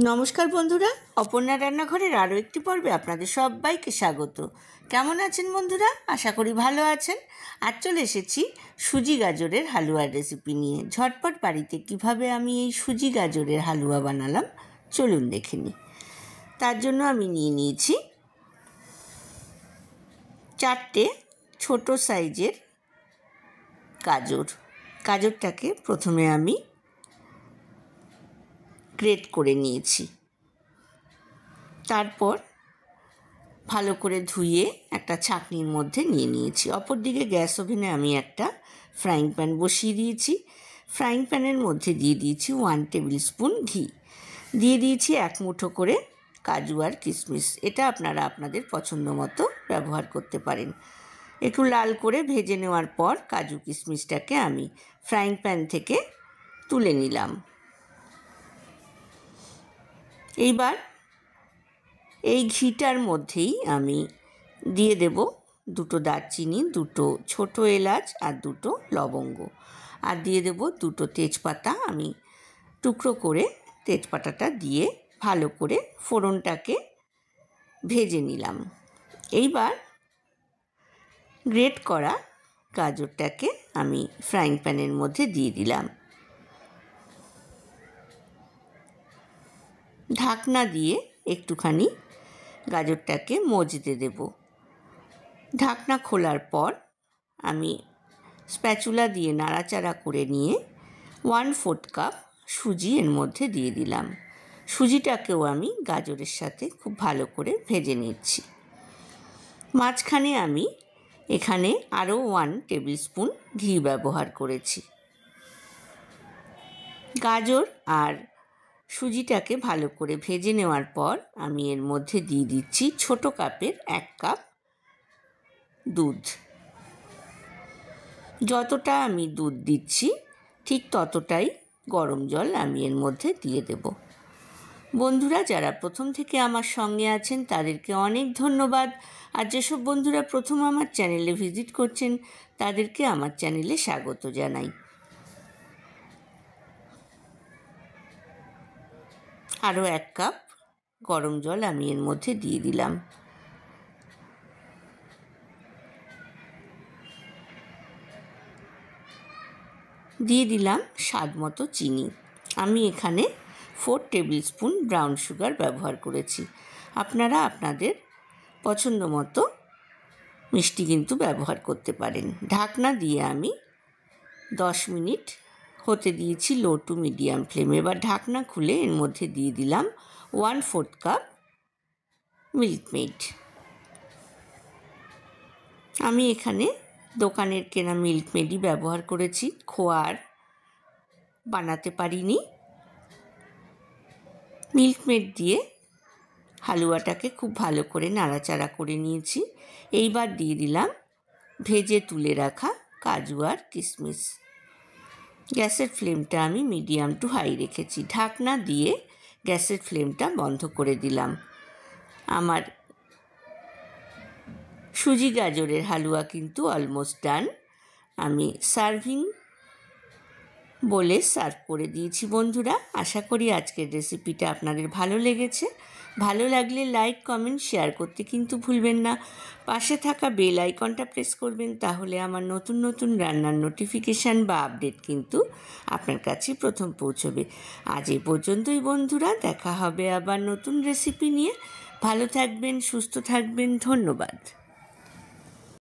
নমস্কার বন্ধুরা, অপর্ণা রান্নাঘরের আরও একটি পর্বে আপনাদের সবাইকে স্বাগত। কেমন আছেন বন্ধুরা? আশা করি ভালো আছেন। আজ চলে এসেছি সুজি গাজরের হালুয়ার রেসিপি নিয়ে। ঝটপট বাড়িতে কিভাবে আমি এই সুজি গাজরের হালুয়া বানালাম চলুন দেখে নিই। তার জন্য আমি নিয়ে নিয়েছি 4টে ছোট সাইজের গাজরটাকে প্রথমে আমি গ্রেট করে নিয়েছি। তারপর ভালো করে ধুয়ে একটা ছাঁকনির মধ্যে নিয়ে নিয়েছি। অপরদিকে গ্যাস ওভেনে আমি একটা ফ্রাইং প্যান বসিয়ে দিয়েছি। ফ্রাইং প্যানের মধ্যে দিয়ে দিয়েছি 1 টেবিল স্পুন ঘি, দিয়ে দিয়েছি 1 মুঠো করে কাজু আর কিশমিশ। এটা আপনারা আপনাদের পছন্দ মতো ব্যবহার করতে পারেন। একটু লাল করে ভেজে নেওয়ার পর কাজু কিশমিশটাকে আমি ফ্রাইং প্যান থেকে তুলে নিলাম। এইবার এই ঘিটার মধ্যেই আমি দিয়ে দেব 2টো দারচিনি, 2টো ছোটো এলাচ আর 2টো লবঙ্গ, আর দিয়ে দেব 2টো তেজপাতা। আমি টুকরো করে তেজপাতাটা দিয়ে ভালো করে ফোড়নটাকে ভেজে নিলাম। এইবার গ্রেট করা গাজরটাকে আমি ফ্রাইং প্যানের মধ্যে দিয়ে দিলাম। ঢাকনা দিয়ে একটুখানি গাজরটাকে মজতে দেব। ঢাকনা খোলার পর আমি স্প্যাচুলা দিয়ে নাড়াচাড়া করে নিয়ে 1/4 কাপ সুজি এর মধ্যে দিয়ে দিলাম। সুজিটাকেও আমি গাজরের সাথে খুব ভালো করে ভেজে নিচ্ছি। মাঝখানে আমি এখানে আরও 1 টেবিল স্পুন ঘি ব্যবহার করেছি। গাজর আর সুজিটাকে ভালো করে ভেজে নেওয়ার পর আমি এর মধ্যে দিয়ে দিচ্ছি ছোট কাপের 1 কাপ দুধ। যতটা আমি দুধ দিচ্ছি ঠিক ততটাই গরম জল আমি এর মধ্যে দিয়ে দেব। বন্ধুরা যারা প্রথম থেকে আমার সঙ্গে আছেন তাদেরকে অনেক ধন্যবাদ। আর যেসব বন্ধুরা প্রথম আমার চ্যানেলে ভিজিট করছেন তাদেরকে আমার চ্যানেলে স্বাগত জানাই। আরও 1 কাপ গরম জল আমি এর মধ্যে দিয়ে দিলাম। দিয়ে দিলাম স্বাদ মতো চিনি। আমি এখানে 4 টেবিল স্পুন ব্রাউন সুগার ব্যবহার করেছি। আপনারা আপনাদের পছন্দ মতো মিষ্টি কিন্তু ব্যবহার করতে পারেন। ঢাকনা দিয়ে আমি 10 মিনিট হতে দিয়েছি লো টু মিডিয়াম ফ্লেমে। এবার ঢাকনা খুলে এর মধ্যে দিয়ে দিলাম 1/4 কাপ মিল্ক মেড। আমি এখানে দোকানের কেনা মিল্ক মেডই ব্যবহার করেছি, খোয়ার বানাতে পারিনি। মিল্ক মেড দিয়ে হালুয়াটাকে খুব ভালো করে নাড়াচাড়া করে নিয়েছি। এইবার দিয়ে দিলাম ভেজে তুলে রাখা কাজু আর কিশমিশ। গ্যাসের ফ্লেমটা আমি মিডিয়াম টু হাই রেখেছি। ঢাকনা দিয়ে গ্যাসের ফ্লেমটা বন্ধ করে দিলাম। আমার সুজি গাজরের হালুয়া কিন্তু অলমোস্ট ডান। আমি সার্ভিং বলে সার্ভ করে দিয়েছি বন্ধুরা। আশা করি আজকের রেসিপিটা আপনাদের ভালো লেগেছে। ভালো লাগলে লাইক, কমেন্ট, শেয়ার করতে কিন্তু ভুলবেন না। পাশে থাকা বেল আইকনটা প্রেস করবেন, তাহলে আমার নতুন নতুন রান্নার নোটিফিকেশান বা আপডেট কিন্তু আপনার কাছে প্রথম পৌঁছবে। আজ এই পর্যন্তই বন্ধুরা, দেখা হবে আবার নতুন রেসিপি নিয়ে। ভালো থাকবেন, সুস্থ থাকবেন, ধন্যবাদ।